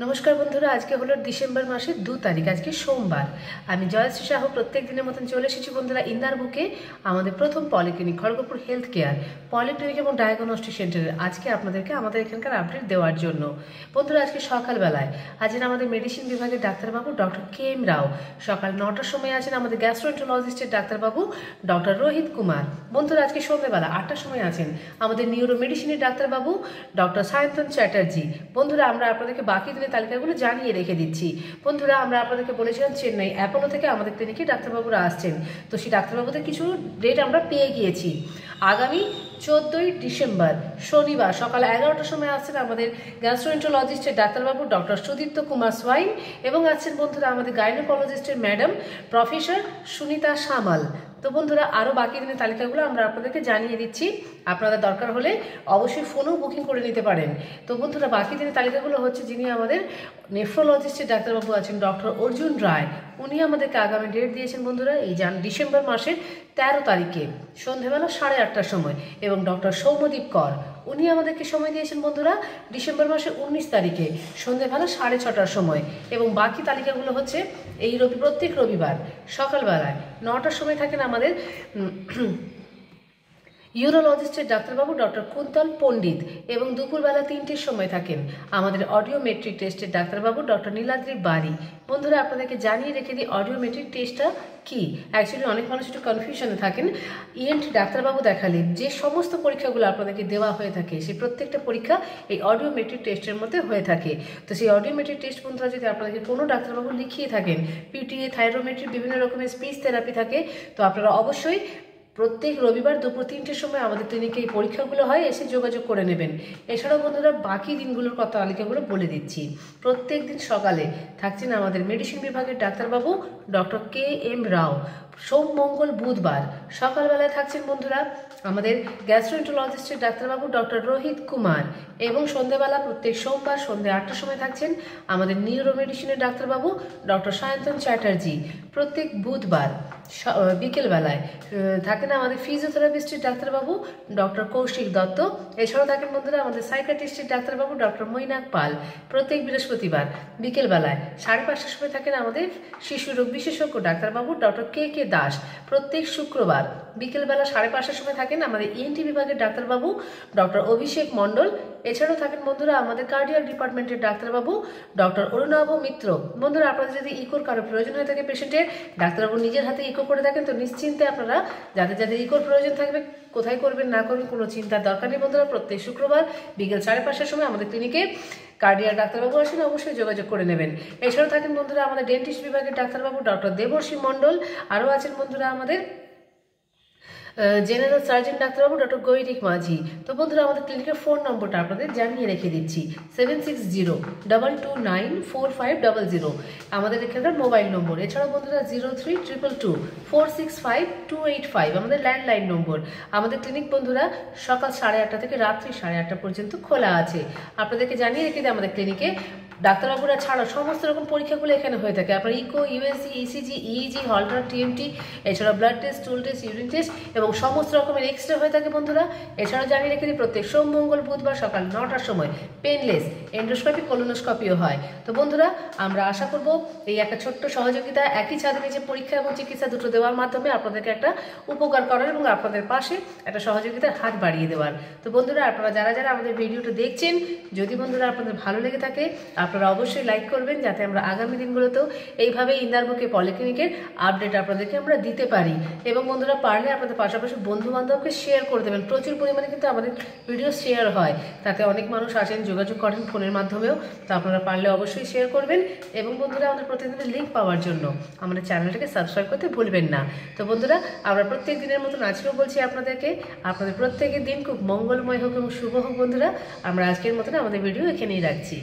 नमस्कार बंधुरा आज के हलो डिसेम्बर मासेर 2 तारीख आज के सोमवार आमी जयश्री साहू प्रत्येक दिनेर मतन चले एसेछि बंधुरा इंदार बुके आमादेर प्रथम पलिक्लिनिक खड़गपुर हेल्थ केयर पलिक्लिनिक एबं डायगनस्टिक सेंटारे आज के आपनादेरके आमादेर एखानकार आपडेट देওয়ার জন্য बंधुरा आज के सकाल बेलाय आजेर आमादेर मेडिसिन विभागेर डाक्तारबाबू डॉक्टर के एम राव सकाल 9टार समय आছেন आमादेर গ্যাস্ট্রোएंटोलॉजिस्टेर डाक्तारबाबू डॉक्टर रोहित कुमार बंधुरा आज के सन्ध्येबेला 8टार समय आছেন आमादेर निউরো मेडिसिनेर डाक्तारबाबू डॉक्टर सायंतन चैटार्जी बंधुरा आमरा आपनादेरके बाकी तालिकागुलो जानिए रेखे दिচ্ছি বন্ধুরা আমরা আপনাদেরকে বলেছিলাম চেন্নাই অ্যাপোলো থেকে আমাদের ক্লিনিকে ডাক্তারবাবুরা আসছেন তো সেই ডাক্তারবাবুদের কিছু ডেট আমরা পেয়ে গিয়েছি আগামী 14ই ডিসেম্বর শনিবার সকাল 11টার সময় আসছেন আমাদের গ্যাস্ট্রোএন্টারোলজিস্টের ডাক্তারবাবু ডক্টর সুদীপ্ত কুমার সোয়াইন এবং আছেন বন্ধুরা আমাদের গাইনোকোলজিস্টের ম্যাডাম প্রফেসর সুনিতা সামাল তো বন্ধুরা আরও বাকি দিনের তালিকাগুলো আমরা আপনাদেরকে জানিয়ে দিচ্ছি আপনাদের দরকার হলে অবশ্যই ফোনও বুকিং করে নিতে পারেন তো বন্ধুরা বাকি দিনের তালিকাগুলো হচ্ছে যিনি আমাদের নেফ্রোলজিস্টের ডাক্তারবাবু আছেন ডক্টর অর্জুন রায় উনি আমাদেরকে আগামী ডেট দিয়েছেন বন্ধুরা এই ডিসেম্বর মাসের 13 তারিখে সন্ধ্যাবেলা 8:30টার সময় এবং ডক্টর সৌম্যদীপ কর উনি আমাদেরকে সময় দিয়েছেন বন্ধুরা ডিসেম্বর মাসের 19 তারিখে সন্ধ্যাবেলা 6:30টার সময় এবং বাকি তালিকাগুলো হচ্ছে এই প্রত্যেক রবিবার সকালবেলায় 9টার সময় থাকেন আমাদের ইউরোলজিস্টের ডাক্তারবাবু ডক্টর কুন্তল পণ্ডিত এবং দুপুরবেলা 3টের সময় থাকেন আমাদের অডিওমেট্রিক টেস্টের ডাক্তারবাবু ডক্টর নীলাদ্রি বাড়ি বন্ধুরা আপনাদেরকে জানিয়ে রেখে দিই অডিওমেট্রিক টেস্টটা কি অ্যাকচুয়ালি অনেক মানুষ একটু কনফিউশনে থাকেন ইএনটি ডাক্তারবাবু দেখালে যে সমস্ত পরীক্ষাগুলো আপনাদেরকে দেওয়া হয়ে থাকে সেই প্রত্যেকটা পরীক্ষা এই অডিওমেট্রিক টেস্টের মধ্যে হয়ে থাকে তো সেই অডিওমেট্রিক টেস্ট বন্ধুরা যদি আপনাদেরকে কোনো ডাক্তারবাবু লিখিয়ে থাকেন পিটিএ থাইরোমেট্রি বিভিন্ন রকমের স্পিচ থেরাপি থাকে তো আপনারা অবশ্যই প্রত্যেক রবিবার দুপুর 3টের সময় আমাদের ক্লিনিকে এই পরীক্ষাগুলো হয় এসে যোগাযোগ করে নেবেন এছাড়াও বন্ধুরা বাকি দিনগুলোর কথা তালিকাগুলো বলে দিচ্ছি প্রত্যেক দিন সকালে থাকছেন আমাদের মেডিসিন বিভাগের ডাক্তারবাবু ডক্টর কে এম রাও সোম মঙ্গল বুধবার সকালবেলায় থাকছেন বন্ধুরা আমাদের গ্যাস্ট্রোএন্টারোলজিস্টের ডাক্তারবাবু ডক্টর রোহিত কুমার এবং সন্ধ্যাবেলা প্রত্যেক সোমবার সন্ধ্যা 8টার সময় থাকছেন আমাদের নিউরো মেডিসিনের ডাক্তারবাবু ডক্টর সায়ন্তন চ্যাটার্জি প্রত্যেক বুধবার বিকেলবেলায় থাকেন আমাদের ফিজিওথেরাপিস্টের ডাক্তারবাবু ডক্টর কৌশিক দত্ত এছাড়াও থাকেন বন্ধুরা আমাদের সাইকিয়াট্রিস্টের ডাক্তারবাবু ডক্টর মৈনাক পাল প্রত্যেক বৃহস্পতিবার বিকেলবেলায় 5:30টার সময় থাকেন আমাদের শিশু রোগ বিশেষজ্ঞ ডাক্তারবাবু ডক্টর কে কে দাস প্রত্যেক শুক্রবার বিকেলবেলা 5:30টার সময় থাকেন আমাদের ইএনটি বিভাগের ডাক্তারবাবু ডক্টর অভিষেক মণ্ডল এছাড়াও থাকেন বন্ধুরা আমাদের কার্ডিয়াক ডিপার্টমেন্টের ডাক্তারবাবু ডক্টর অরুণাভ মিত্র বন্ধুরা আপনাদের যদি ইকোর কারো প্রয়োজন হয়ে থাকে পেশেন্টের ডাক্তারবাবু নিজের হাতে ইকো করে থাকেন তো নিশ্চিন্তে আপনারা যাদের ইকোর প্রয়োজন থাকবে কোথায় করবেন না করবেন কোনো চিন্তার দরকার নেই বন্ধুরা প্রত্যেক শুক্রবার বিকেল 5:30টার সময় আমাদের ক্লিনিকে কার্ডিয়াক ডাক্তারবাবু আসেন অবশ্যই যোগাযোগ করে নেবেন এছাড়াও থাকেন বন্ধুরা আমাদের ডেন্টিস্ট বিভাগের ডাক্তারবাবু ডক্টর দেবর্ষী মণ্ডল আরও আছেন বন্ধুরা আমাদের জেনারেল সার্জন ডাক্তারবাবু ডক্টর গৈরিক মাঝি তো বন্ধুরা আমাদের ক্লিনিকের ফোন নম্বরটা আপনাদের জানিয়ে রেখে দিচ্ছি 7602224500 আমাদের এখানকার মোবাইল নম্বর এছাড়াও বন্ধুরা 03222465 আমাদের ল্যান্ডলাইন নম্বর আমাদের ক্লিনিক বন্ধুরা সকাল 8:30 থেকে রাত্রি 8:30 পর্যন্ত খোলা আছে আপনাদেরকে জানিয়ে রেখে দিই আমাদের ক্লিনিকে ডাক্তারবাবুরা ছাড়াও সমস্ত রকম পরীক্ষাগুলো এখানে হয়ে থাকে আপনার echo USG ECG EEG Holter TMT এছাড়াও blood test stool test urine test এবং সমস্ত রকমের এক্সরে হয়ে থাকে বন্ধুরা এছাড়াও জানিয়ে রেখে দিই প্রত্যেক সোম মঙ্গল বুধবার সকাল 9টার সময় পেনলেস এন্ডোস্কোপি কোলোনোস্কোপিও হয় তো বন্ধুরা আমরা আশা করব এই একটা ছোট্ট সহযোগিতা একই ছাদের নিচে পরীক্ষা এবং চিকিৎসা দুটো দেওয়ার মাধ্যমে আপনাদেরকে একটা উপকার করার এবং আপনাদের পাশে একটা সহযোগিতার হাত বাড়িয়ে দেওয়ার তো বন্ধুরা আপনারা যারা আমাদের ভিডিওটা দেখছেন যদি বন্ধুরা আপনাদের ভালো লেগে থাকে আপনারা অবশ্যই লাইক করবেন যাতে আমরা আগামী দিনগুলোতেও এইভাবে ইন্দার বুকে পলিক্লিনিকের আপডেট আপনাদেরকে আমরা দিতে পারি এবং বন্ধুরা পারলে আপনাদের পাশাপাশি বন্ধু বান্ধবকে শেয়ার করে দেবেন প্রচুর পরিমাণে কিন্তু আমাদের ভিডিও শেয়ার হয় তাতে অনেক মানুষ আসেন যোগাযোগ করেন ফোনের মাধ্যমেও তো আপনারা পারলে অবশ্যই শেয়ার করবেন এবং বন্ধুরা আমাদের প্রতিদিনের লিঙ্ক পাওয়ার জন্য আমাদের চ্যানেলটাকে সাবস্ক্রাইব করতে ভুলবেন না তো বন্ধুরা আমরা প্রত্যেক দিনের মতন আজকেও বলছি আপনাদেরকে আপনাদের প্রত্যেকের দিন খুব মঙ্গলময় হোক এবং শুভ হোক বন্ধুরা আমরা আজকের মতন আমাদের ভিডিও এখানেই রাখছি।